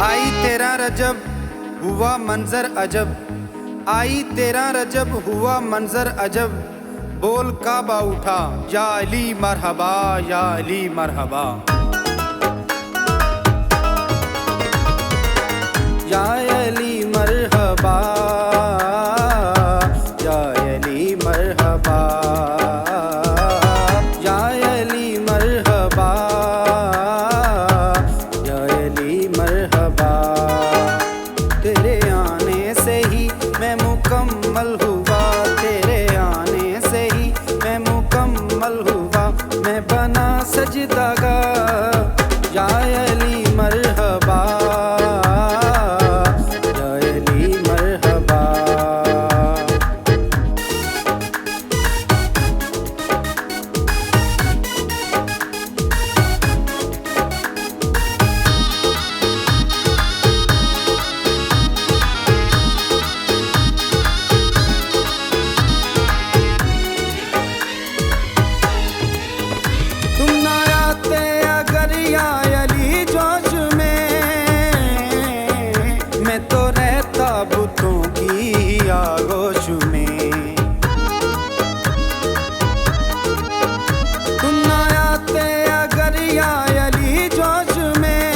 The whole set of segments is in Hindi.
आई तेरा रजब हुआ मंजर अजब, आई तेरा रजब हुआ मंजर अजब। बोल काबा उठा या अली मरहबा, या अली मरहबा। या अली मरहबा, या अली मरहबा, या अली मरहबा, या अली मरहबा। तेरे आने से ही मैं मुकम्मल हुआ, तेरे आने से ही मैं मुकम्मल हुआ। मैं बना सजदागाह या अली मरहबा, या अली मरहबा। तुम ना आते अगर या अली जोश में, मैं तो रहता बुतों की आगोश में। तुम ना आते अगर या अली जोश में,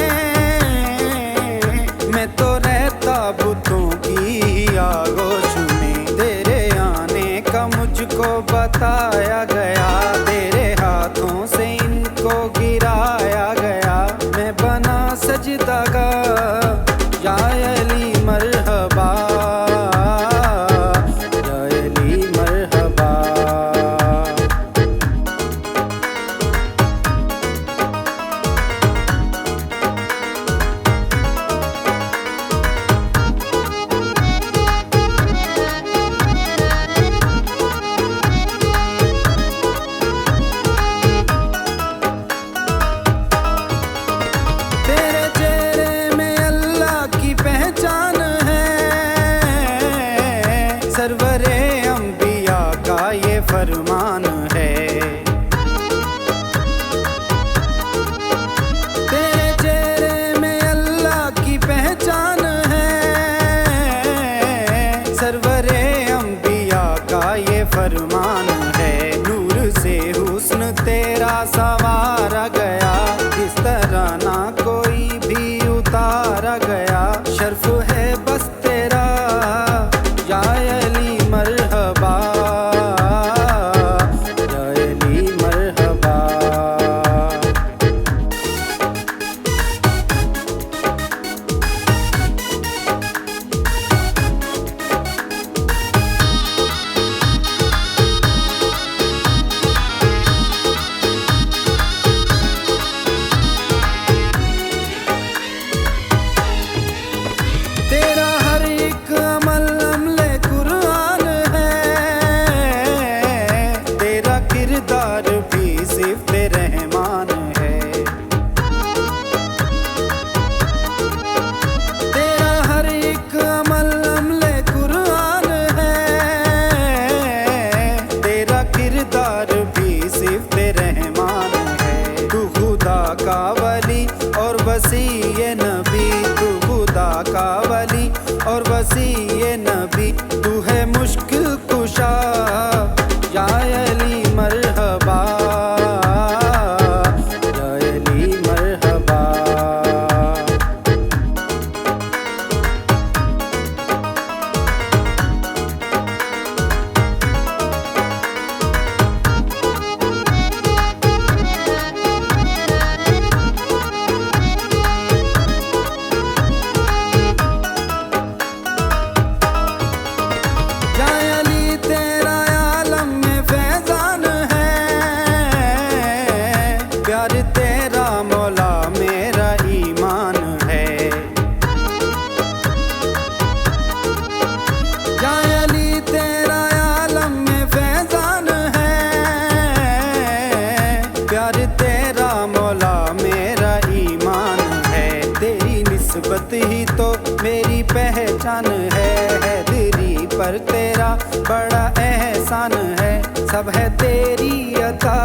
मैं तो रहता बुतों की आगोश में। तेरे आने का मुझको बताया गया, तेरे हाथों से इनको गिराया गया। मैं बना सजदागाह या अली मरहबा, या अली मरहबा। तेरे चेहरे में अल्लाह की पहचान है, सरवरे अंबिया का ये फरमान है। तेरे चेहरे में अल्लाह की पहचान है, सरवरे अंबिया का ये फरमान है। नूर से हुस्न तेरा सवारा गया, इस तरह ना कोई भी उतारा गया। शर्फ है बस तेरा या अली मरहबा, या अली मरहबा। तेरा हर एक अमल अमले कुरान है, तेरा किरदार भी सिफ्त रहमान है। तेरा हर एक अमल अमले कुरान है, तेरा किरदार भी सिफ्त रहमान है। तू खुदा का वली और वसी ये नबी, तू खुदा का वली और वसी ये नबी। तू है मुश्किल कुशा या अली मरहबा, या अली मरहबा। या अली तेरा आलम में फैजान है, प्यार तेरा मौला मेरा ईमान है। या अली तेरा आलम में फैजान है, प्यार तेरा मौला मेरा ईमान है। तेरी निस्बत ही तो मेरी पहचान है, हैदरी पर तेरा बड़ा एहसान है। सब है तेरी अता